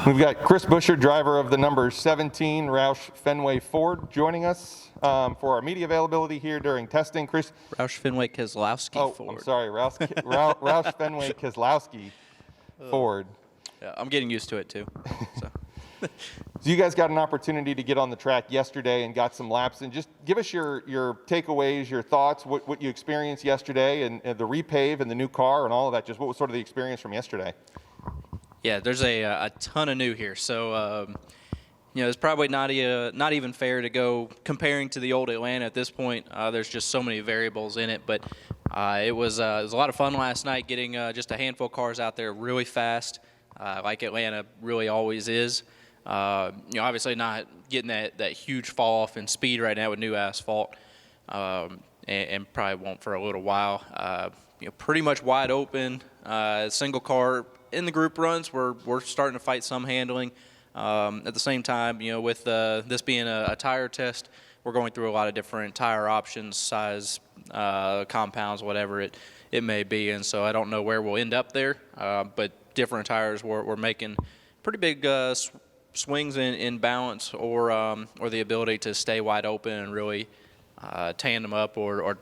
We've got Chris Buescher, driver of the number 17 Roush Fenway Ford, joining us for our media availability here during testing. Chris. Roush Fenway Keselowski Ford. I'm sorry, Roush Fenway Keselowski Ford. Yeah, I'm getting used to it too. So. So you guys got an opportunity to get on the track yesterday and got some laps, and just give us your takeaways, your thoughts, what you experienced yesterday, and the repave and the new car and all of that. Just what was sort of the experience from yesterday? Yeah, there's a ton of new here, so it's probably not even fair to go comparing to the old Atlanta at this point. There's just so many variables in it, but it was a lot of fun last night getting just a handful of cars out there really fast, like Atlanta really always is. Obviously not getting that huge fall off in speed right now with new asphalt, and probably won't for a little while. Pretty much wide open, single car. In the group runs, we're starting to fight some handling. At the same time, with this being a tire test, we're going through a lot of different tire options, size, compounds, whatever it may be. And so I don't know where we'll end up there, but different tires we're making pretty big swings in balance or the ability to stay wide open and really tandem up or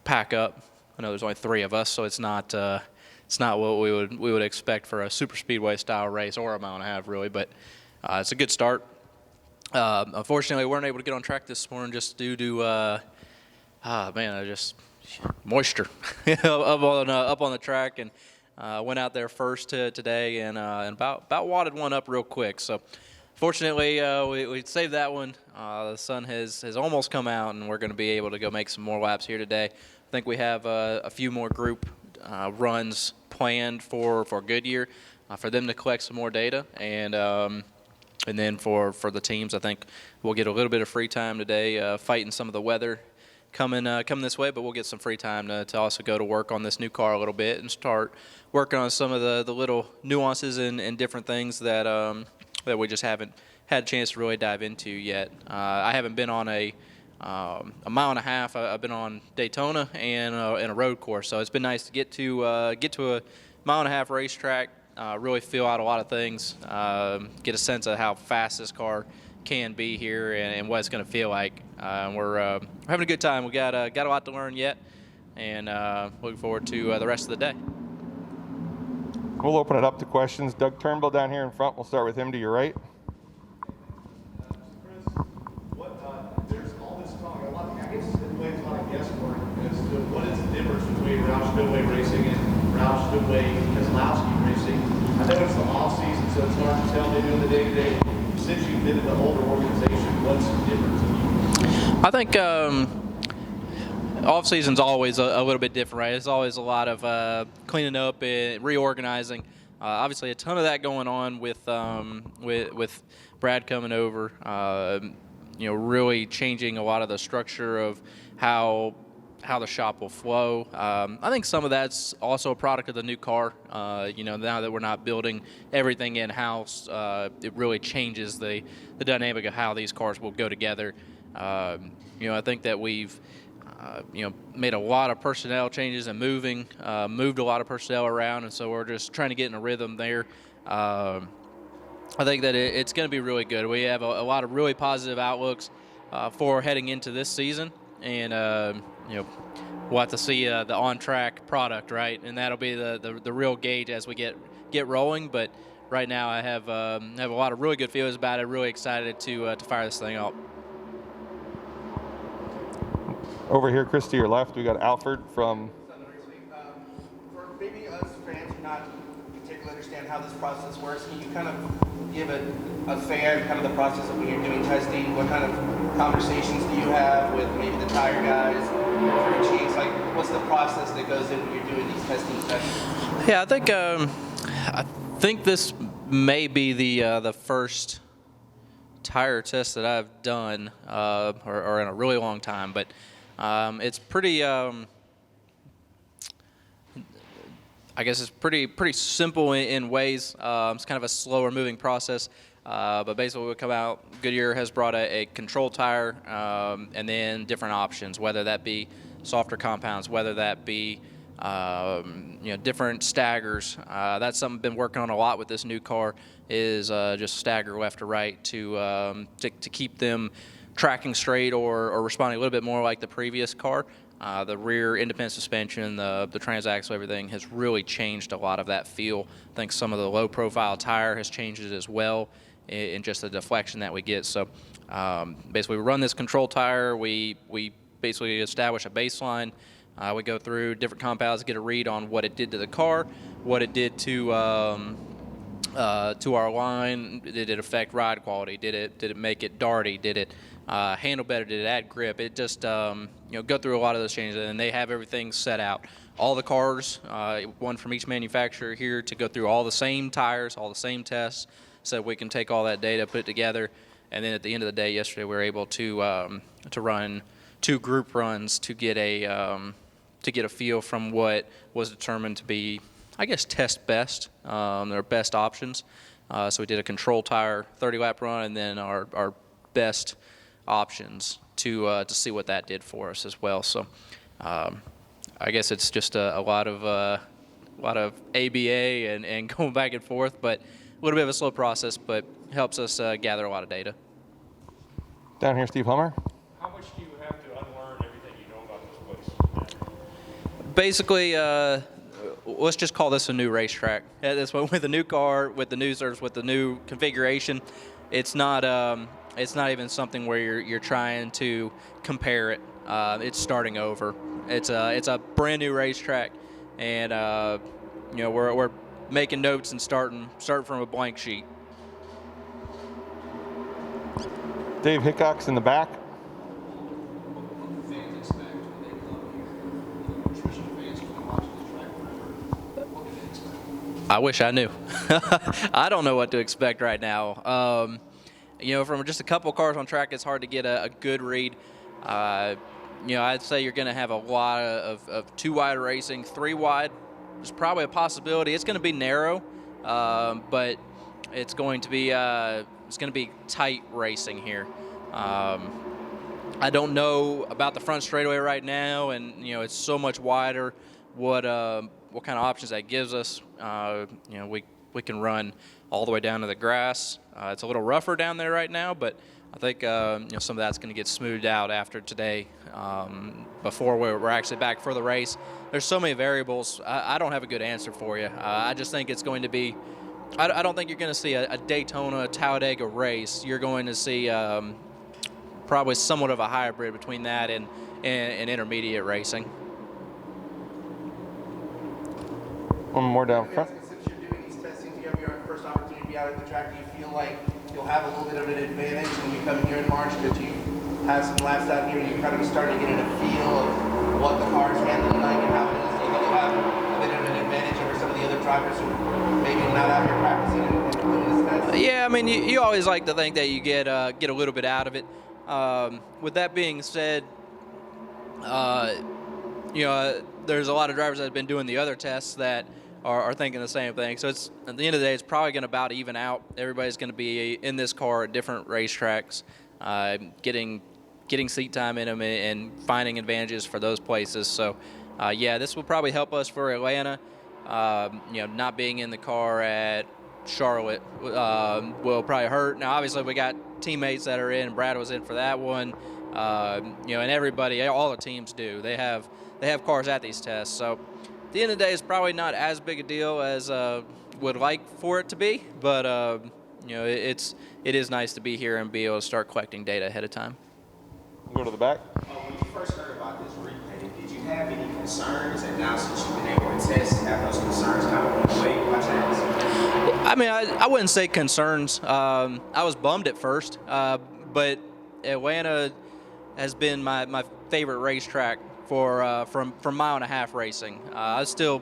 pack up. I know there's only 3 of us, so it's not what we would expect for a super speedway style race or a mile and a half really, but it's a good start. Unfortunately, we weren't able to get on track this morning just due to just moisture up on the track, and went out there first today and about wadded one up real quick. So fortunately, we saved that one. The sun has almost come out, and we're going to be able to go make some more laps here today. I think we have a few more group runs planned for Goodyear, for them to collect some more data, and then for the teams, I think we'll get a little bit of free time today, fighting some of the weather coming this way, but we'll get some free time to also go to work on this new car a little bit and start working on some of the little nuances and different things that we just haven't had a chance to really dive into yet. I haven't been on a mile and a half. I've been on Daytona and a road course, so it's been nice to get to a mile and a half racetrack, really feel out a lot of things, get a sense of how fast this car can be here and what it's going to feel like. We're having a good time. We got a lot to learn yet, and looking forward to the rest of the day. We'll open it up to questions. Doug Turnbull down here in front. We'll start with him to your right. What is the difference between Roush Fenway Racing and Roush Fenway Keselowski Racing? I know it's the off season, so it's hard to tell maybe on the day-to-day. Since you've been in the older organization, what's the difference? I think off season's always a little bit different, right? It's always a lot of cleaning up and reorganizing. Obviously, a ton of that going on with Brad coming over. Really changing a lot of the structure of how the shop will flow. I think some of that's also a product of the new car. Now that we're not building everything in-house, it really changes the dynamic of how these cars will go together. I think that we've made a lot of personnel changes and moved a lot of personnel around, and so we're just trying to get in a rhythm there. I think that it's going to be really good. We have a lot of really positive outlooks for heading into this season, and we'll have to see the on-track product, right? And that'll be the real gauge as we get rolling. But right now, I have a lot of really good feelings about it. Really excited to fire this thing up. Over here, Chris, to your left, we got Alfred from. For maybe us fans who not particularly understand how this process works, can you kind of give a fan kind of the process of when you're doing testing? What kind of conversations do you have with maybe the tire guys, crew chiefs? Like, what's the process that goes in when you're doing these testing studies? Yeah, I think this may be the first tire test that I've done, or in a really long time, but it's pretty. I guess it's pretty simple in ways. It's kind of a slower moving process, but basically we come out. Goodyear has brought a control tire, and then different options, whether that be softer compounds, whether that be different staggers. That's something I've been working on a lot with this new car, is just stagger left to right to keep them tracking straight or responding a little bit more like the previous car. The rear independent suspension, the transaxle, everything has really changed a lot of that feel. I think some of the low profile tire has changed it as well, in just the deflection that we get. So basically we run this control tire, we basically establish a baseline. We go through different compounds, get a read on what it did to the car, what it did to our line. Did it affect ride quality? Did it make it darty? Did it handle better? Did it add grip? It just go through a lot of those changes, and they have everything set out. All the cars, one from each manufacturer here, to go through all the same tires, all the same tests, so we can take all that data, put it together, and then at the end of the day, yesterday we were able to run 2 group runs to get a feel from what was determined to be, I guess, test best, their best options. So we did a control tire 30-lap run, and then our best options to see what that did for us as well. So I guess it's just a lot of ABA and going back and forth, but a little bit of a slow process, but helps us gather a lot of data. Down here, Steve Hummer. How much do you have to unlearn everything you know about this place? Basically, let's just call this a new racetrack. This one, with a new car, with the new surface, with the new configuration, it's not even something where you're trying to compare it. It's starting over. It's a brand new racetrack, and we're making notes and starting from a blank sheet. Dave Hickok's in the back. I wish I knew. I don't know what to expect right now. From just a couple cars on track, it's hard to get a good read. I'd say you're going to have a lot of 2 wide racing, 3 wide. There's probably a possibility. It's going to be narrow, but it's going to be tight racing here. I don't know about the front straightaway right now, and it's so much wider. What kind of options that gives us? We can run all the way down to the grass. It's a little rougher down there right now, but I think some of that's going to get smoothed out after today, before we're actually back for the race. There's so many variables. I don't have a good answer for you. I just think it's going to be. I don't think you're going to see a Daytona, Talladega race. You're going to see probably somewhat of a hybrid between that and intermediate racing. One more down front. Since you're doing these testings, you have your first opportunity to be out at the track. Do you feel like you'll have a little bit of an advantage when you come here in March, because you have some laps out here and you're kind of starting to get a feel of what the car's handling like and how it is? Do you think you'll have a bit of an advantage over some of the other drivers who maybe not out here practicing and doing this test? Yeah, I mean, you always like to think that you get a little bit out of it. With that being said, there's a lot of drivers that have been doing the other tests that are thinking the same thing. So it's, at the end of the day, it's probably going to about even out. Everybody's going to be in this car at different racetracks, getting seat time in them and finding advantages for those places. So, this will probably help us for Atlanta. Not being in the car at Charlotte will probably hurt. Now, obviously, we got teammates that are in. Brad was in for that one. And everybody, all the teams do. They have cars at these tests. So at the end of the day, it's probably not as big a deal as would like for it to be. But it is nice to be here and be able to start collecting data ahead of time. Go to the back. When you first heard about this repay, did you have any concerns? And now since you've been able to test, have those concerns kind of went away by chance? I mean, I wouldn't say concerns. I was bummed at first, but Atlanta has been my favorite racetrack from mile and a half racing. I was still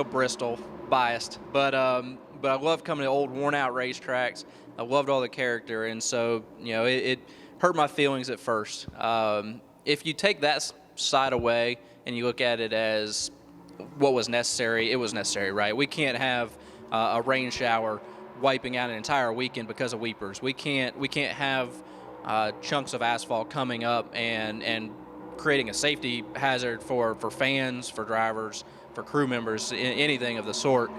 Bristol biased, but I love coming to old worn out racetracks. I loved all the character, and so it hurt my feelings at first. If you take that side away and you look at it as what was necessary, it was necessary, right? We can't have a rain shower wiping out an entire weekend because of weepers. We can't have chunks of asphalt coming up and creating a safety hazard for fans, for drivers, for crew members, anything of the sort.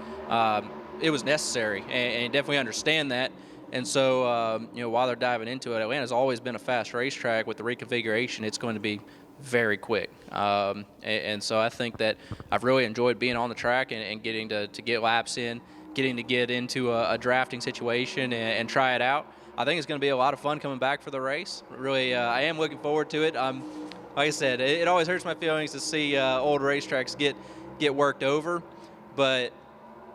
It was necessary, and definitely understand that. And so, while they're diving into it, Atlanta's always been a fast racetrack. With the reconfiguration, it's going to be very quick. And so I think that I've really enjoyed being on the track and getting to get laps in, getting to get into a drafting situation and try it out. I think it's going to be a lot of fun coming back for the race. Really, I am looking forward to it. Like I said, it always hurts my feelings to see old racetracks get worked over, but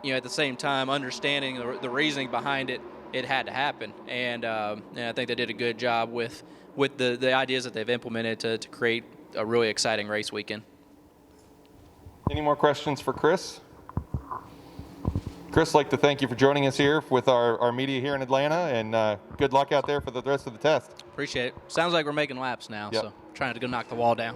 at the same time, understanding the reasoning behind it, it had to happen, and I think they did a good job with the ideas that they've implemented to create a really exciting race weekend. Any more questions for Chris? Chris, I'd like to thank you for joining us here with our media here in Atlanta, and good luck out there for the rest of the test. Appreciate it. Sounds like we're making laps now, Yep. so trying to go knock the wall down.